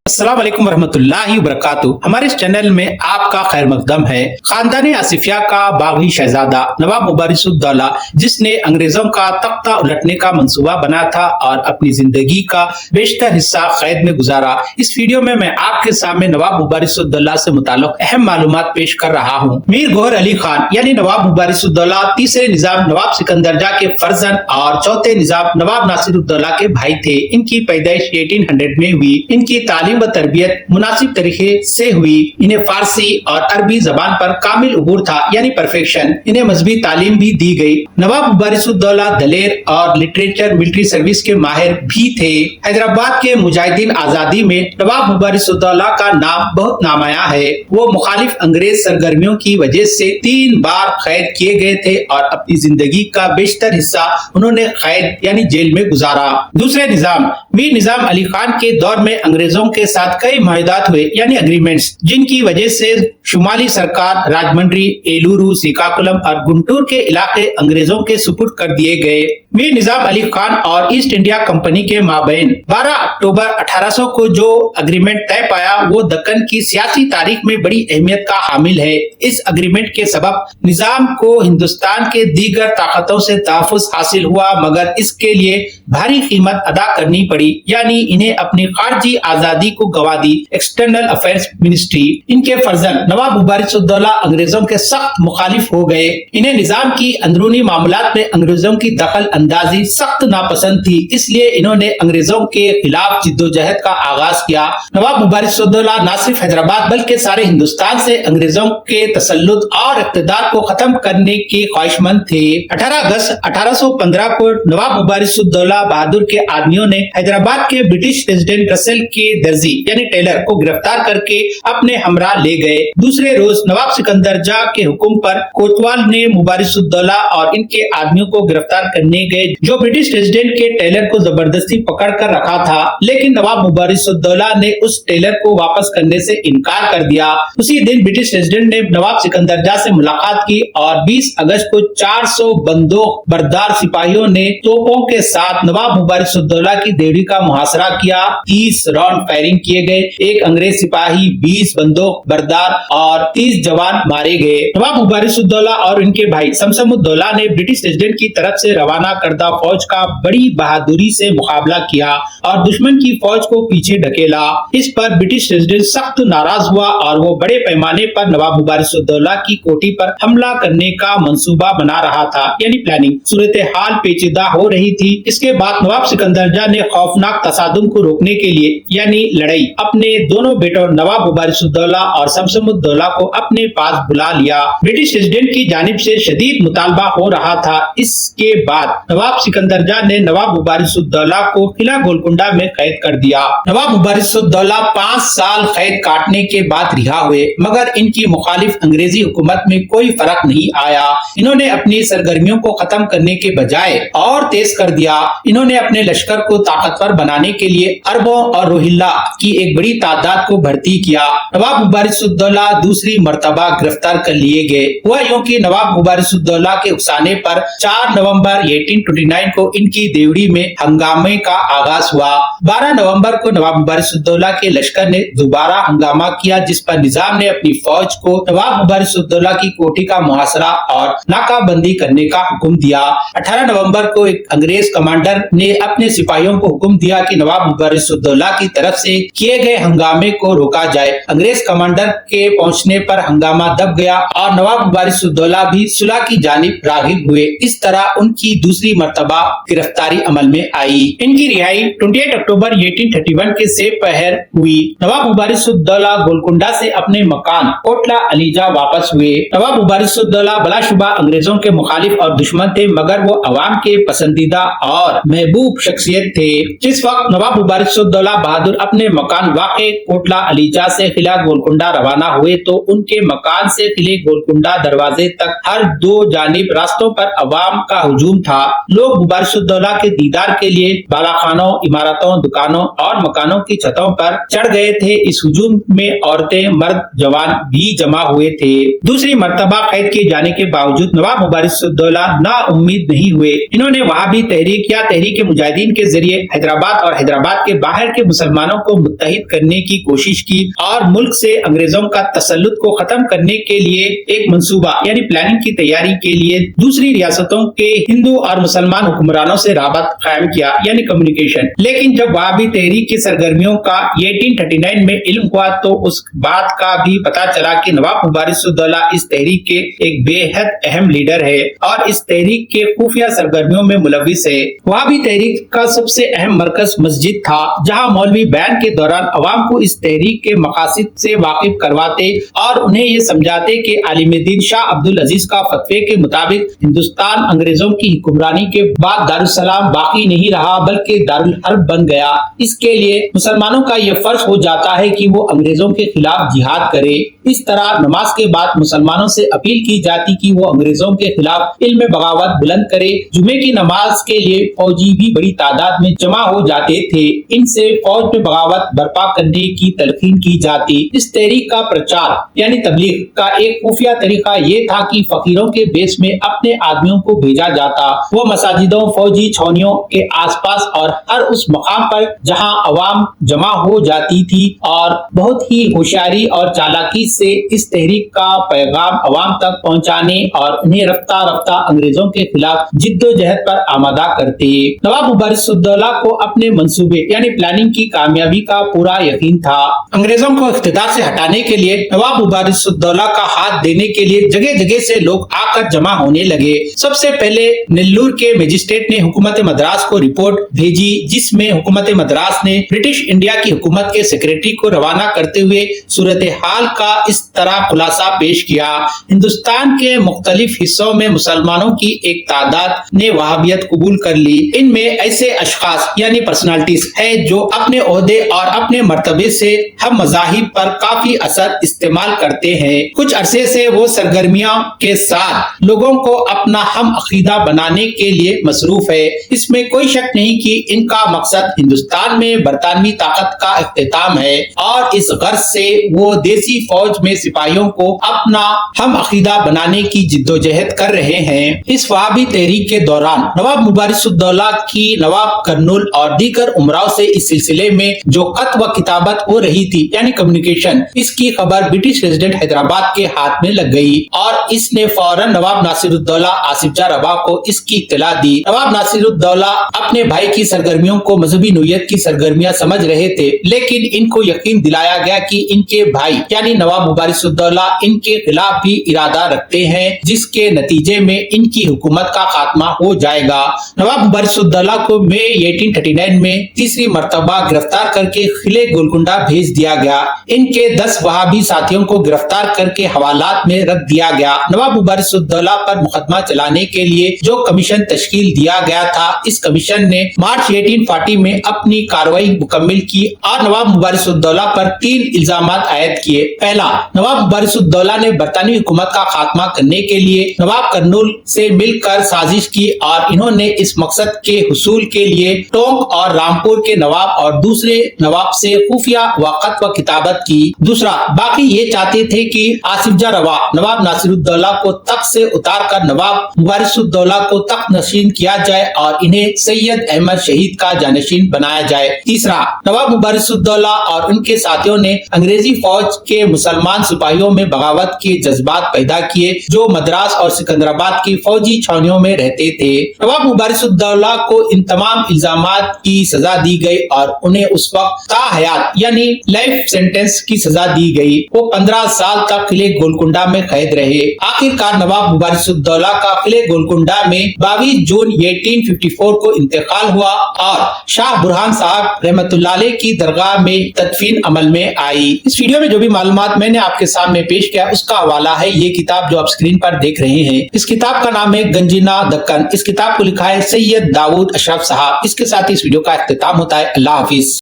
अस्सलाम वालेकुम रहमतुल्लाहि वबरकातुहू। हमारे इस चैनल में आपका खैर मकदम है। खानदान आसिफिया का बागी शहजादा नवाब मुबारिसुद्दौला, जिसने अंग्रेजों का तख्ता उलटने का मंसूबा बनाया था और अपनी जिंदगी का बेशतर हिस्सा कैद में गुजारा, इस वीडियो में मैं आपके सामने नवाब मुबारिसुद्दौला से मुताल्लिक अहम मालूमात पेश कर रहा हूँ। मीर गौहर अली खान यानी नवाब मुबारिसुद्दौला तीसरे निजाम नवाब सिकंदर जा के फर्जन और चौथे निजाम नवाब नासिरुद्दौला के भाई थे। इनकी पैदाइश 1800 में हुई। इनकी तालीम व तरबियत मुनासिब तरीके से हुई। इन्हें फारसी और अरबी जबान पर कामिल उबूर था यानी परफेक्शन। इन्हें मजहबी तालीम भी दी गई। नवाब मुबारिसुद्दौला दलेर और लिटरेचर मिलिट्री सर्विस के माहिर भी थे। हैदराबाद के मुजाहिदीन आजादी में नवाब मुबारिसुद्दौला का नाम बहुत नामाया है। वो मुखालिफ अंग्रेज सरगर्मियों की वजह से 3 बार कैद किए गए थे और अपनी जिंदगी का बेशतर हिस्सा उन्होंने कैद यानी जेल में गुजारा। दूसरे निजाम मीर निजाम अली खान के दौर में अंग्रेजों के साथ कई मुआहदात हुए यानी एग्रीमेंट्स, जिनकी वजह से शुमाली सरकार राजमंड्री, एलूरू, श्रीकाकुलम और गुंटूर के इलाके अंग्रेजों के सुपुर्द कर दिए गए। मीर निजाम अली खान और ईस्ट इंडिया कंपनी के माबैन 12 अक्टूबर 1800 को जो एग्रीमेंट तय पाया वो दक्कन की सियासी तारीख में बड़ी अहमियत का हामिल है। इस एग्रीमेंट के सबब निजाम को हिंदुस्तान के दीगर ताकतों से तहफ़्फ़ुज़ हासिल हुआ, मगर इसके लिए भारी कीमत अदा करनी पड़ी, यानी इन्हें अपनी खारजी आजादी को गवा दी। एक्सटर्नल अफेयर्स मिनिस्ट्री, इनके फर्जन नवाब मुबारिसुद्दौला अंग्रेजों के सख्त मुखालिफ हो गए। इन्हें निजाम की अंदरूनी मामलात में अंग्रेजों की दखल अंदाजी सख्त नापसंद थी, इसलिए इन्होंने अंग्रेजों के खिलाफ जिद्दोजहद का आगाज किया। नवाब मुबारिसुद्दौला न सिर्फ हैदराबाद बल्कि सारे हिंदुस्तान से अंग्रेजों के तसल्लुत और इक़्तिदार को खत्म करने के ख्वाहिशमंद थे। 18 अगस्त 1815 को नवाब मुबारिसुद्दौला बहादुर के आदमियों ने हैदराबाद के ब्रिटिश रेजिडेंट रसेल के दर्जी यानी टेलर को गिरफ्तार करके अपने हमरा ले गए। दूसरे रोज नवाब सिकंदर जा के हुक्म पर कोतवाल ने मुबारिसुद्दौला और इनके आदमियों को गिरफ्तार करने गए, जो ब्रिटिश रेजिडेंट के टेलर को जबरदस्ती पकड़ कर रखा था। लेकिन नवाब मुबारिसुद्दौला ने उस टेलर को वापस करने से इनकार कर दिया। उसी दिन ब्रिटिश रेजिडेंट ने नवाब सिकंदर जा से मुलाकात की और 20 अगस्त को 400 बंदूक बरदार सिपाहियों ने तोपों के साथ नवाब मुबारिसुद्दौला की देवड़ी का मुहासरा किया। 30 राउंड फायरिंग किए गए। एक अंग्रेज सिपाही, 20 बंदूक बरदार और 30 जवान मारे गए। नवाब मुबारिसुद्दौला और इनके भाई शमसुद्दौला ने ब्रिटिश रेजिडेंट की तरफ से रवाना करदा फौज का बड़ी बहादुरी से मुकाबला किया और दुश्मन की फौज को पीछे ढकेला। इस पर ब्रिटिश रेजिडेंट सख्त नाराज हुआ और वो बड़े पैमाने पर नवाब मुबारिसुद्दौला की कोठी पर हमला करने का मंसूबा बना रहा था यानी प्लानिंग। सूरत हाल पेचीदा हो रही थी। इसके बाद नवाब सिकंदर जा ने खौफनाक तसादुम को रोकने के लिए यानी लड़ाई अपने दोनों बेटों नवाब मुबारिसुद्दौला और शमसुद्दौला को अपने पास बुला लिया। ब्रिटिश रेजिडेंट की जानिब से शदीद मुतालबा हो रहा था। इसके बाद नवाब सिकंदर जा ने नवाब मुबारिसुद्दौला को किला गोलकुंडा में कैद कर दिया। नवाब मुबारिसुद्दौला 5 साल कैद काटने के बाद रिहा हुए, मगर इनकी मुखालिफ अंग्रेजी हुकूमत में कोई फर्क नहीं आया। इन्होंने अपनी सरगर्मियों को खत्म करने के बजाय और तेज कर दिया। इन्होंने अपने लश्कर को ताकतवर बनाने के लिए अरबों और रोहिल्ला की एक बड़ी तादाद को भर्ती किया। नवाब मुबारिसुद्दौला दूसरी मर्तबा गिरफ्तार कर लिए गए। हुआ यूं कि नवाब मुबारिसुद्दौला के उकसाने पर 4 नवंबर 1829 को इनकी देवड़ी में हंगामे का आगाज हुआ। 12 नवंबर को नवाब मुबारिसुद्दौला के लश्कर ने दोबारा हंगामा किया, जिस पर निजाम ने अपनी फौज को नवाब मुबारिसुद्दौला की कोठी का मुहासरा और नाकाबंदी करने का हुक्म दिया। 18 नवंबर को एक अंग्रेज कमांडर ने अपने सिपाहियों को हुक्म दिया कि नवाब मुबारिसुद्दौला की तरफ से किए गए हंगामे को रोका जाए। अंग्रेज कमांडर के पहुंचने पर हंगामा दब गया और नवाब मुबारिसुद्दौला भी सुलह की जानिब राग़िब हुए। इस तरह उनकी दूसरी मर्तबा गिरफ्तारी अमल में आई। इनकी रिहाई 28 अक्टूबर 1831 के सेब पहर हुई। नवाब मुबारिसुद्दौला गोलकुंडा से अपने मकान कोटला अलीजा वापस हुए। नवाब मुबारिसुद्दौला बलाशुबा अंग्रेजों के मुखालिफ और दुश्मन थे, मगर वो अवाम के पसंदीदा और महबूब शख्सियत थे। जिस वक्त नवाब मुबारिसुद्दौला बहादुर अपने मकान वाक़े कोटला अलीजा से किला गोलकुंडा रवाना हुए तो उनके मकान से किले गोलकुंडा दरवाजे तक हर 2 जानिब रास्तों पर अवाम का हुजूम था। लोग मुबारिसुद्दौला के दीदार के लिए बालाखानों, इमारतों, दुकानों और मकानों की छतों पर चढ़ गए थे। इस हुजूम में औरतें, मर्द, जवान भी जमा हुए थे। दूसरी मर्तबा कैद किए जाने के बावजूद नवाब मुबारिसुद्दौला ना उम्मीद नहीं हुए। इन्होंने वहाँ भी तहरीक या تحریک مجاہدین کے ذریعے حیدرآباد اور حیدرآباد کے باہر کے مسلمانوں کو متحد کرنے کی کوشش کی اور ملک سے انگریزوں کا تسلط کو ختم کرنے کے لیے ایک منصوبہ یعنی پلاننگ کی تیاری کے لیے دوسری ریاستوں کے ہندو اور مسلمان حکمرانوں سے رابط قائم کیا یعنی کمیونیکیشن۔ لیکن جب وہابی تحریک کی سرگرمیوں کا 1839 میں علم ہوا تو اس بات کا بھی پتا چلا کہ نواب مبارز الدولہ اس تحریک کے ایک بے حد اہم لیڈر ہے اور اس تحریک کے خفیہ سرگرمیوں میں ملوث ہے۔ وہابی تحریک کا سب سے اہم مرکز مسجد تھا، جہاں مولوی بیان کے دوران عوام کو اس تحریک کے مقاصد سے واقف کرواتے اور انہیں یہ سمجھاتے کہ عالم دین شاہ عبدالعزیز کا فتوے کے مطابق ہندوستان انگریزوں کی حکمرانی کے بعد دارالسلام باقی نہیں رہا بلکہ دارالحرب بن گیا۔ اس کے لیے مسلمانوں کا یہ فرض ہو جاتا ہے کہ وہ انگریزوں کے خلاف جہاد کرے۔ اس طرح نماز کے بعد مسلمانوں سے اپیل کی جاتی کہ وہ انگریزوں کے خلاف علم بغاوت بلند کرے۔ جمعے کی نماز کے لیے فوجی بھی بڑی تعداد میں جمع ہو جاتے تھے، ان سے فوج میں بغاوت برپا کرنے کی تلقین کی جاتی۔ اس تحریک کا پرچار یعنی تبلیغ کا ایک خفیہ طریقہ یہ تھا کہ فقیروں کے بیس میں اپنے آدمیوں کو بھیجا جاتا، وہ مساجدوں، فوجی چھاؤنیوں کے آس پاس اور ہر اس مقام پر جہاں عوام جمع ہو جاتی تھی، اور بہت ہی ہوشیاری اور چالاکی سے اس تحریک کا پیغام عوام تک پہنچانے اور انہیں رفتہ رفتہ انگریزوں کے خلاف جد و جہد پر آمادہ کرتے۔ نواب مبارز الدولہ کو اپنے منصوبے یعنی پلاننگ کی کامیابی کا پورا یقین تھا۔ انگریزوں کو اقتدار سے ہٹانے کے لیے نواب مبارز الدولہ کا ہاتھ دینے کے لیے جگہ جگہ سے لوگ آ کر جمع ہونے لگے۔ سب سے پہلے نیلور کے مجسٹریٹ نے حکومت مدراس کو رپورٹ بھیجی، جس میں حکومت مدراس نے برٹش انڈیا کی حکومت کے سیکریٹری کو روانہ کرتے ہوئے صورتحال کا اس طرح خلاصہ پیش کیا: ہندوستان کے مختلف حصوں میں مسلمانوں کی ایک تعداد نے وہابیت قبول کر لی۔ ان میں ایسے اشخاص یعنی پرسنالٹیز ہیں جو اپنے عہدے اور اپنے مرتبے سے ہم مذاہب پر کافی اثر استعمال کرتے ہیں۔ کچھ عرصے سے وہ سرگرمیوں کے ساتھ لوگوں کو اپنا ہم عقیدہ بنانے کے لیے مصروف ہے۔ اس میں کوئی شک نہیں کہ ان کا مقصد ہندوستان میں برطانوی طاقت کا اختتام ہے، اور اس غرض سے وہ دیسی فوج میں سپاہیوں کو اپنا ہم عقیدہ بنانے کی جدوجہد کر رہے ہیں۔ اس وہابی تحریک کے دوران نواب مبارز الدولہ کی نواب کرنول اور دیگر امراء سے اس سلسلے میں جو خط و کتابت ہو رہی تھی یعنی کمیونیکیشن، اس کی خبر برٹش ریزیڈنٹ حیدرآباد کے ہاتھ میں لگ گئی، اور اس نے فوراً نواب ناصر الدولہ آصف جاہ رباح کو اس کی اطلاع دی۔ نواب ناصر الدولہ اپنے بھائی کی سرگرمیوں کو مذہبی نوعیت کی سرگرمیاں سمجھ رہے تھے، لیکن ان کو یقین دلایا گیا کہ ان کے بھائی یعنی نواب مبارز الدولہ ان کے خلاف بھی ارادہ رکھتے ہیں، جس کے نتیجے میں ان کی حکومت کا خاتمہ ہو جائے گا۔ نواب مبارز الدولہ کو مئی 1839 میں تیسری مرتبہ گرفتار کر کے قلعے گولکنڈہ بھیج دیا گیا۔ ان کے 10 وہابی ساتھیوں کو گرفتار کر کے حوالات میں رکھ دیا گیا۔ نواب مبارز الدولہ پر مقدمہ چلانے کے لیے جو کمیشن تشکیل دیا گیا تھا، اس کمیشن نے مارچ 1840 میں اپنی کارروائی مکمل کی اور نواب مبارز الدولہ پر 3 الزامات عائد کیے۔ پہلا، نواب مبارز الدولہ نے برطانوی حکومت کا خاتمہ کرنے کے لیے نواب کرنول سے مل کر سازش کی، اور انہوں نے اس مقصد کے حصول کے لیے ٹونک اور رامپور کے نواب اور دوسرے نواب سے خفیہ خط و کتابت کی۔ دوسرا، باقی یہ چاہتے تھے کہ آصف جاہ رباح نواب ناصر الدولہ کو تخت سے اتار کر نواب مبارز الدولہ کو تخت نشین کیا جائے اور انہیں سید احمد شہید کا جانشین بنایا جائے۔ تیسرا، نواب مبارز الدولہ اور ان کے ساتھیوں نے انگریزی فوج کے مسلمان سپاہیوں میں بغاوت کے جذبات پیدا کیے جو مدراس اور سکندرآباد کی فوجی چھاؤنیوں میں رہتے تھے۔ نواب مبارز الدولہ کو ان تمام الزامات کی سزا دی گئی اور انہیں اس وقت تا حیات یعنی لائف سینٹنس کی سزا دی گئی۔ وہ 15 سال تک قلعے گولکنڈہ میں قید رہے۔ آخر کار نواب مبارز الدولہ کا قلعے گولکنڈہ میں 22 جون 1854 کو انتقال ہوا اور شاہ برہان صاحب رحمت اللہ علیہ کی درگاہ میں تدفین عمل میں آئی۔ اس ویڈیو میں جو بھی معلومات میں نے آپ کے سامنے پیش کیا، اس کا حوالہ ہے یہ کتاب جو آپ اسکرین پر دیکھ رہے ہیں۔ اس کتاب کا نام ہے گنجینا دکن۔ اس کتاب کو لکھا ہے سید داؤد اشرف صاحب۔ اس کے ساتھ اس ویڈیو کا اختتام ہوتا ہے۔ اللہ حافظ۔